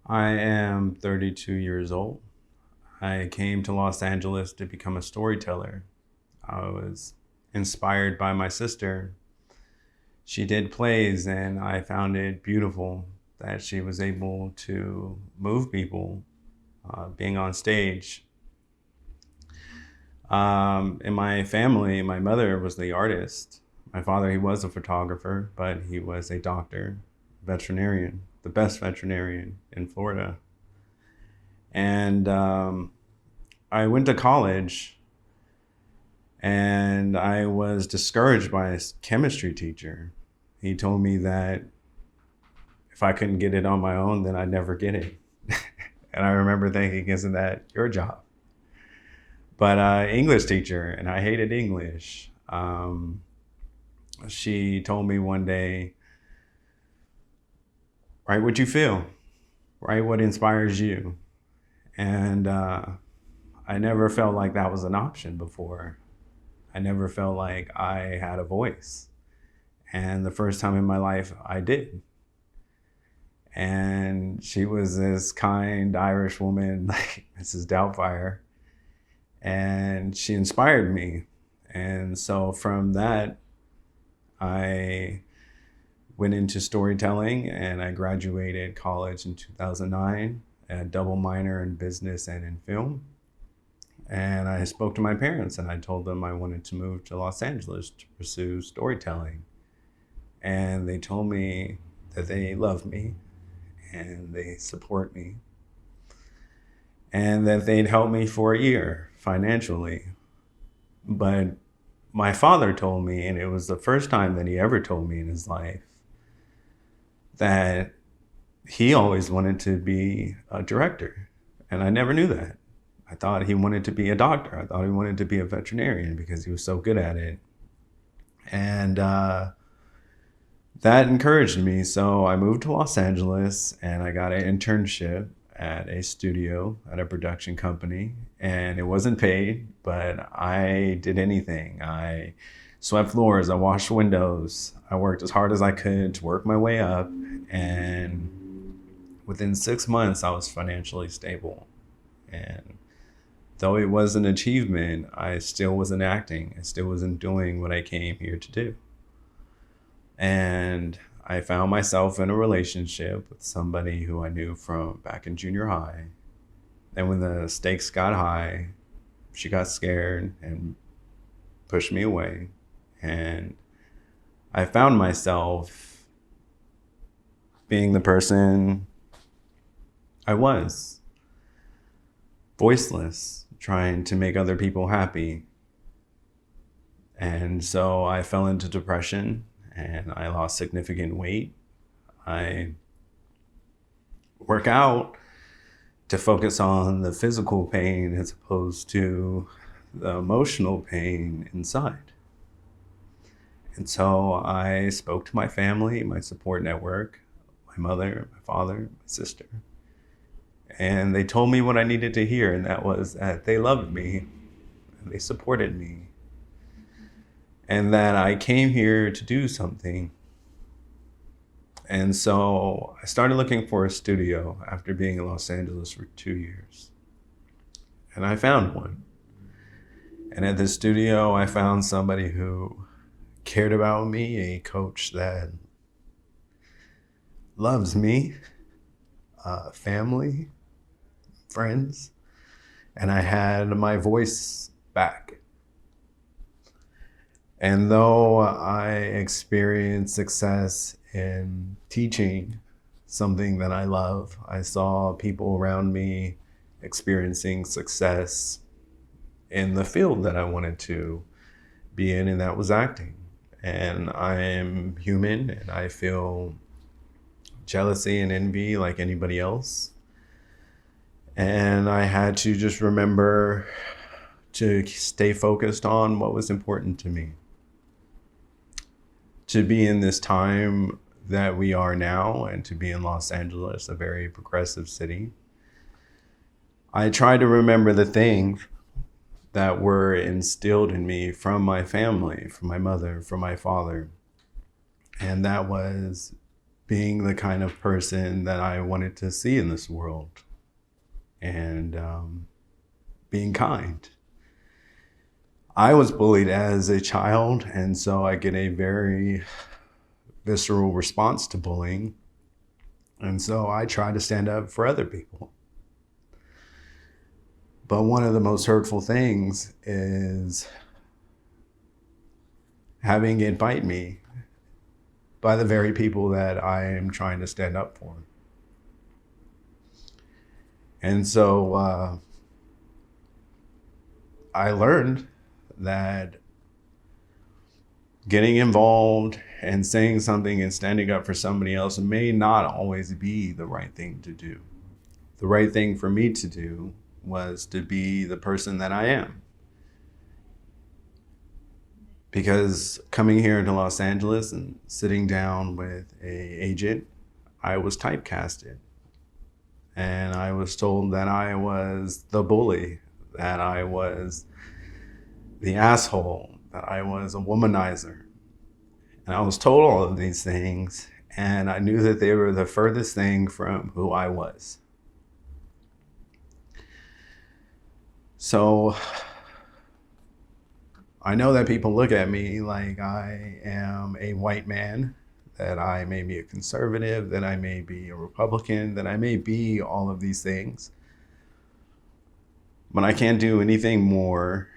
I am 32 years old. I came to Los Angeles to become a storyteller. I was inspired by my sister. She did plays, and I found it beautiful that she was able to move people being on stage. In my family, my mother was the artist. My father, he was a photographer, but he was a doctor, veterinarian, the best veterinarian in Florida. And I went to college, and I was discouraged by a chemistry teacher. He told me that if I couldn't get it on my own, then I'd never get it. And I remember thinking, isn't that your job? But English teacher, and I hated English. She told me one day, write what you feel, write what inspires you. And I never felt like that was an option before. I never felt like I had a voice. And the first time in my life, I did. And she was this kind Irish woman, like Mrs. Doubtfire, and she inspired me. And so from that, I went into storytelling, and I graduated college in 2009, a double minor in business and in film. And I spoke to my parents, and I told them I wanted to move to Los Angeles to pursue storytelling. And they told me that they love me and they support me, and that they'd help me for a year financially. But my father told me, and it was the first time that he ever told me in his life, that he always wanted to be a director. And I never knew that. I thought he wanted to be a doctor. I thought he wanted to be a veterinarian because he was so good at it. And that encouraged me. So I moved to Los Angeles, and I got an internship at a studio, at a production company. And it wasn't paid, but I did anything. I swept floors, I washed windows. I worked as hard as I could to work my way up. And within 6 months, I was financially stable. And though it was an achievement, I still wasn't acting. I still wasn't doing what I came here to do. And I found myself in a relationship with somebody who I knew from back in junior high. And when the stakes got high, she got scared and pushed me away. And I found myself being the person I was, voiceless, trying to make other people happy. And so I fell into depression, and I lost significant weight. I work out to focus on the physical pain as opposed to the emotional pain inside. And so I spoke to my family, my support network, my mother, my father, my sister, and they told me what I needed to hear, and that was that they loved me, and they supported me, and that I came here to do something. And so I started looking for a studio after being in Los Angeles for 2 years. And I found one. And at the studio, I found somebody who cared about me, a coach that loves me, family, friends, and I had my voice back. And though I experienced success in teaching something that I love, I saw people around me experiencing success in the field that I wanted to be in, and that was acting. And I am human, and I feel jealousy and envy like anybody else. And I had to just remember to stay focused on what was important to me. To be in this time that we are now, and to be in Los Angeles, a very progressive city, I try to remember the things that were instilled in me from my family, from my mother, from my father. And that was being the kind of person that I wanted to see in this world, and being kind. I was bullied as a child, and so I get a very visceral response to bullying. And so I try to stand up for other people. But one of the most hurtful things is having it bite me by the very people that I am trying to stand up for. And so I learned that getting involved and saying something and standing up for somebody else may not always be the right thing to do. The right thing for me to do was to be the person that I am. Because coming here to Los Angeles and sitting down with an agent, I was typecasted. And I was told that I was the bully, that I was the asshole, that I was a womanizer. And I was told all of these things, and I knew that they were the furthest thing from who I was. So I know that people look at me like I am a white man, that I may be a conservative, that I may be a Republican, that I may be all of these things. But I can't do anything more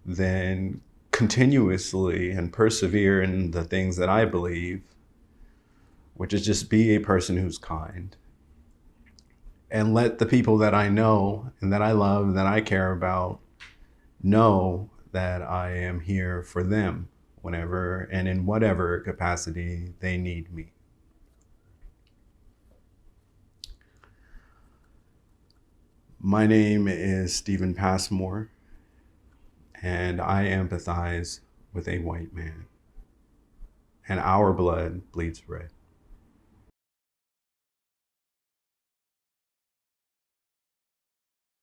than continuously and persevere in the things that I believe, which is just be a person who's kind. And let the people that I know and that I love and that I care about know that I am here for them whenever and in whatever capacity they need me. My name is Stephen Passmore, and I empathize with a white man, and our blood bleeds red.